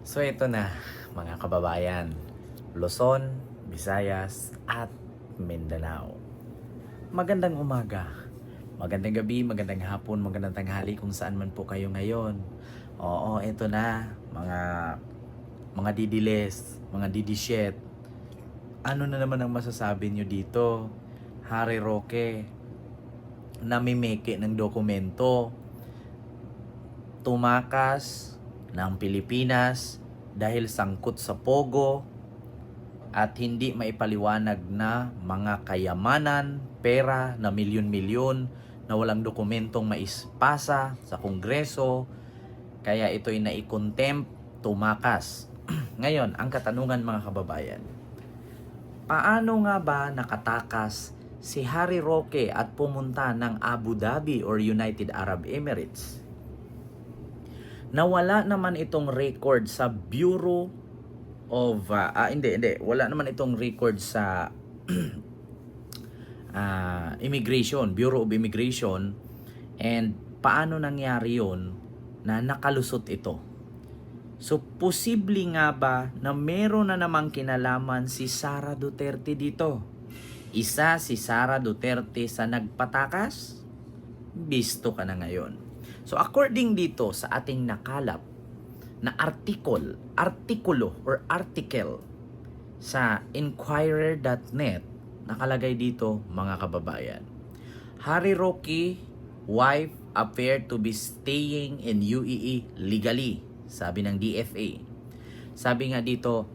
So ito na mga kababayan, Luzon, Visayas at Mindanao. Magandang umaga, magandang gabi, magandang hapon, magandang tanghali kung saan man po kayo ngayon. Oo, ito na mga didiles, mga didisyet. Ano na naman ang masasabi nyo dito? Harry Roque, namimeke ng dokumento, tumakas ng Pilipinas dahil sangkot sa pogo at hindi maipaliwanag na mga kayamanan, pera na milyon-milyon na walang dokumentong maispasa sa Kongreso, kaya ito'y naikontempt, tumakas. Ngayon, ang katanungan mga kababayan, paano nga ba nakatakas si Harry Roque at pumunta ng Abu Dhabi or United Arab Emirates? Nawala naman itong record sa Bureau of wala naman itong record sa Immigration, Bureau of Immigration. And paano nangyari yon na nakalusot ito? So posible nga ba na meron na namang kinalaman si Sara Duterte dito? Isa si Sara Duterte sa nagpatakas? Bisto ka na ngayon. So according dito sa ating nakalap na article sa Inquirer.net, nakalagay dito mga kababayan, Harry Roque wife appeared to be staying in UAE legally, sabi ng DFA. Sabi nga dito,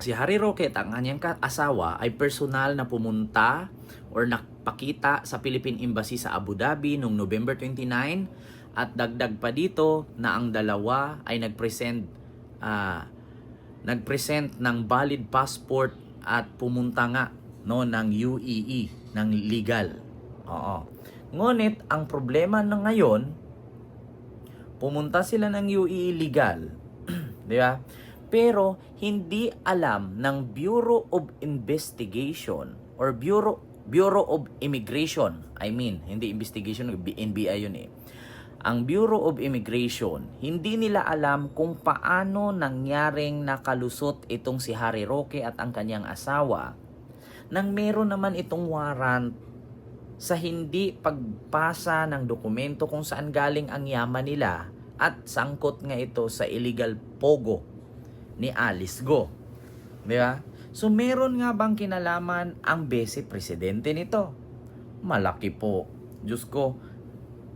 si Harry Roque at ang kanyang asawa ay personal na pumunta or nakpakita sa Philippine Embassy sa Abu Dhabi noong November 29. At dagdag pa dito na ang dalawa ay nagpresent ng valid passport at pumunta nga ng UAE ng legal. Oo. Ngunit ang problema na ngayon, pumunta sila ng UAE legal, di ba? Pero hindi alam ng Bureau of Investigation or Bureau of Immigration. Hindi investigation, NBI yun eh. Ang Bureau of Immigration, hindi nila alam kung paano nangyaring nakalusot itong si Harry Roque at ang kanyang asawa nang meron naman itong warrant sa hindi pagpasa ng dokumento kung saan galing ang yaman nila at sangkot nga ito sa illegal pogo ni Alice Go. Di ba? So meron nga bang kinalaman ang Vice Presidente nito? Malaki po. Diyos ko,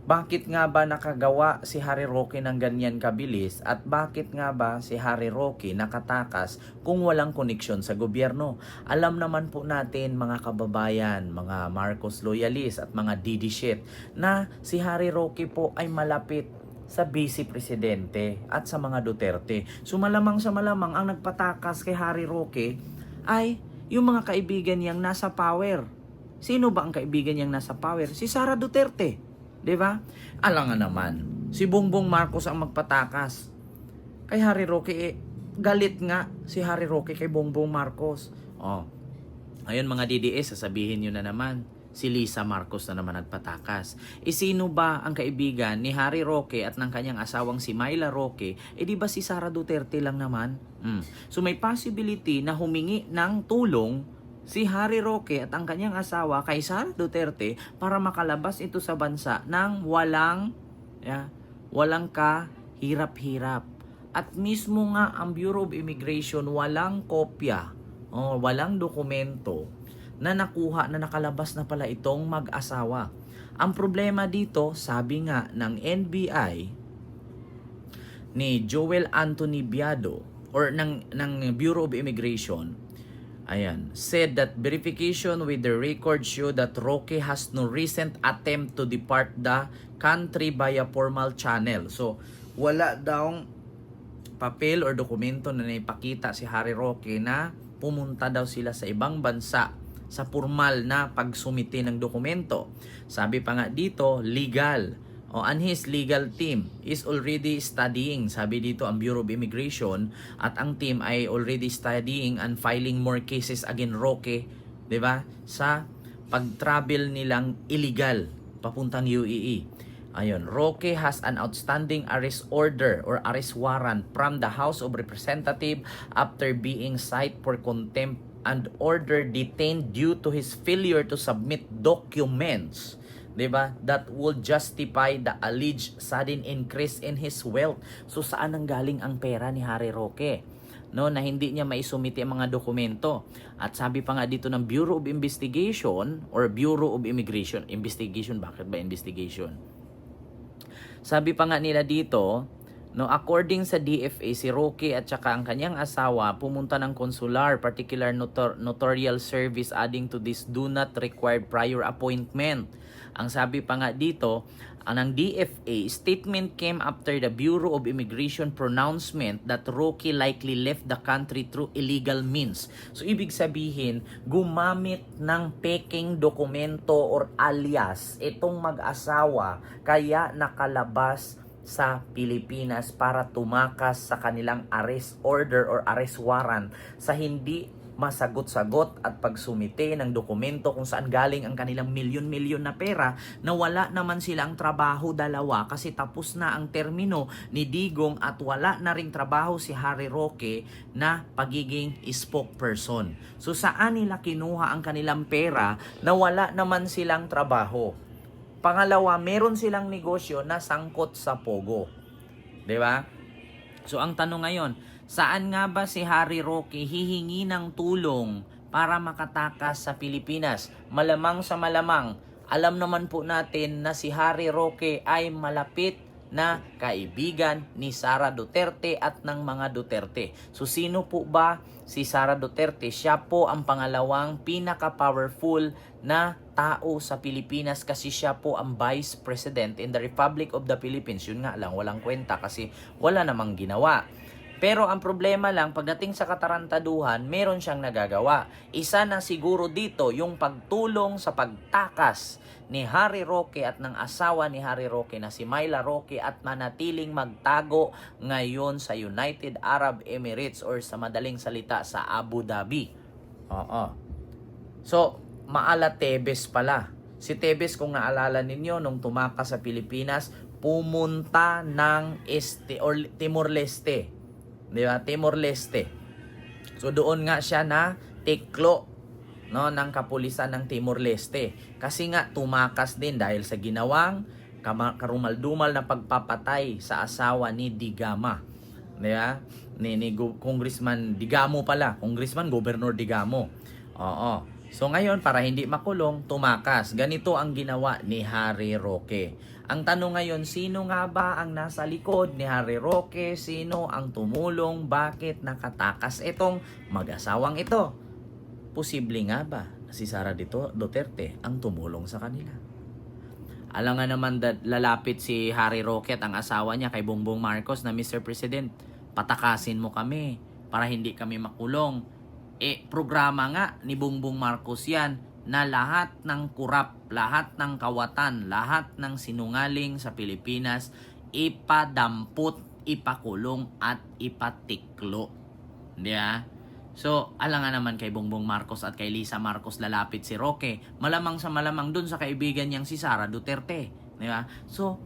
bakit nga ba nakagawa si Harry Roque ng ganyan kabilis at bakit nga ba si Harry Roque nakatakas kung walang koneksyon sa gobyerno? Alam naman po natin mga kababayan, mga Marcos loyalist at mga DD shit na si Harry Roque po ay malapit sa Vice Presidente at sa mga Duterte. So malamang sa malamang ang nagpatakas kay Harry Roque ay yung mga kaibigan niyang nasa power. Sino ba ang kaibigan niyang nasa power? Si Sara Duterte. Diba? Alam nga naman, si Bongbong Marcos ang magpatakas kay Harry Roque. Galit nga si Harry Roque kay Bongbong Marcos. Ayun mga DDS, sasabihin nyo na naman, si Lisa Marcos na naman nagpatakas. Sino ba ang kaibigan ni Harry Roque at ng kanyang asawang si Myla Roque? Di ba si Sara Duterte lang naman? So may possibility na humingi ng tulong si Harry Roque at ang kanyang asawa kay Sara Duterte para makalabas ito sa bansa ng walang kahirap-hirap. At mismo nga ang Bureau of Immigration walang kopya o walang dokumento na nakuha na nakalabas na pala itong mag-asawa. Ang problema dito, sabi nga ng NBI ni Joel Anthony Biado or ng Bureau of Immigration, said that verification with the record show that Roque has no recent attempt to depart the country via formal channel. So, wala daw papel or dokumento na naipakita si Harry Roque na pumunta daw sila sa ibang bansa sa formal na pagsumite ng dokumento. Sabi pa nga dito, legal. And his legal team is already studying, sabi dito ang Bureau of Immigration, at ang team ay already studying and filing more cases against Roque, 'di ba? Sa pag-travel nilang illegal papuntang UAE. Ayun, Roque has an outstanding arrest order or arrest warrant from the House of Representatives after being cited for contempt and order detained due to his failure to submit documents, 'di ba, that would justify the alleged sudden increase in his wealth. So saan ang galing ang pera ni Harry Roque? No, na hindi niya maisumite ang mga dokumento. At sabi pa nga dito ng Bureau of Investigation or Bureau of Immigration, investigation, bakit ba investigation? Sabi pa nga nila dito, no, according sa DFA, si Roque at saka ang kanyang asawa pumunta ng consular, particular notarial service, adding to this do not require prior appointment. Ang sabi pa nga dito, ng DFA, statement came after the Bureau of Immigration pronouncement that Roque likely left the country through illegal means. So, ibig sabihin, gumamit ng peking dokumento or alias itong mag-asawa kaya nakalabas sa Pilipinas para tumakas sa kanilang arrest order or arrest warrant sa hindi masagot-sagot at pagsumite ng dokumento kung saan galing ang kanilang milyon-milyon na pera na wala naman silang trabaho dalawa kasi tapos na ang termino ni Digong at wala na ring trabaho si Harry Roque na pagiging spokesperson. So saan nila kinuha ang kanilang pera na wala naman silang trabaho? Pangalawa, meron silang negosyo na sangkot sa Pogo. 'Di ba? So ang tanong ngayon, saan nga ba si Harry Roque hihingi ng tulong para makatakas sa Pilipinas? Malamang sa malamang, alam naman po natin na si Harry Roque ay malapit na kaibigan ni Sara Duterte at ng mga Duterte. So sino po ba si Sara Duterte? Siya po ang pangalawang pinaka-powerful na tao sa Pilipinas kasi siya po ang Vice President in the Republic of the Philippines. Yun nga lang, walang kwenta kasi wala namang ginawa. Pero ang problema lang, pagdating sa katarantaduhan, meron siyang nagagawa. Isa na siguro dito yung pagtulong sa pagtakas ni Harry Roque at ng asawa ni Harry Roque na si Myla Roque at manatiling magtago ngayon sa United Arab Emirates or sa madaling salita sa Abu Dhabi. Oo. So, Maala Tebes pala. Si Tebes, kung naalala ninyo, nung tumakas sa Pilipinas, pumunta ng Timor-Leste. Di ba? Timor-Leste. So doon nga siya na tiklo, no, ng kapulisan ng Timor-Leste. Kasi nga tumakas din dahil sa ginawang karumal-dumal na pagpapatay sa asawa ni Digama. Di ba? Ni Congressman Digamo pala. Congressman, Governor Digamo. Oo. So ngayon, para hindi makulong, tumakas. Ganito ang ginawa ni Harry Roque. Ang tanong ngayon, sino nga ba ang nasa likod ni Harry Roque? Sino ang tumulong? Bakit nakatakas itong mag-asawang ito? Posible nga ba na si Sara Duterte ang tumulong sa kanila? Alam nga naman lalapit si Harry Roque at ang asawa niya kay Bongbong Marcos na, Mr. President, patakasin mo kami para hindi kami makulong. Programa nga ni Bongbong Marcos yan na lahat ng kurap, lahat ng kawatan, lahat ng sinungaling sa Pilipinas ipadampot, ipakulong at ipatiklo. Di ba? So, alam nga naman kay Bongbong Marcos at kay Lisa Marcos lalapit si Roque. Malamang sa malamang dun sa kaibigan niyang si Sara Duterte. Di ba? So,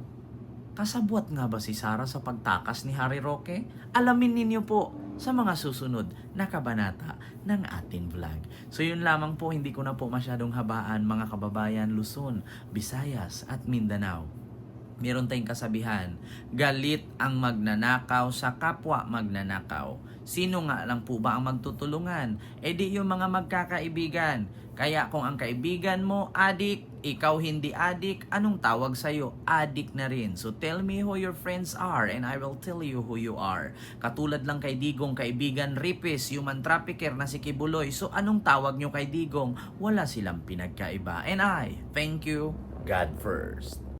kasabwat nga ba si Sara sa pagtakas ni Harry Roque? Alamin ninyo po sa mga susunod na kabanata ng ating vlog. So yun lamang po, hindi ko na po masyadong habaan mga kababayan Luzon, Visayas at Mindanao. Meron tayong kasabihan, galit ang magnanakaw sa kapwa magnanakaw. Sino nga lang po ba ang magtutulungan? Di yung mga magkakaibigan. Kaya kung ang kaibigan mo adik, ikaw hindi adik, anong tawag sa'yo? Adik na rin. So tell me who your friends are and I will tell you who you are. Katulad lang kay Digong, kaibigan Ripis, human trafficker na si Kibuloy. So anong tawag nyo kay Digong? Wala silang pinagkaiba. And I thank you, God first.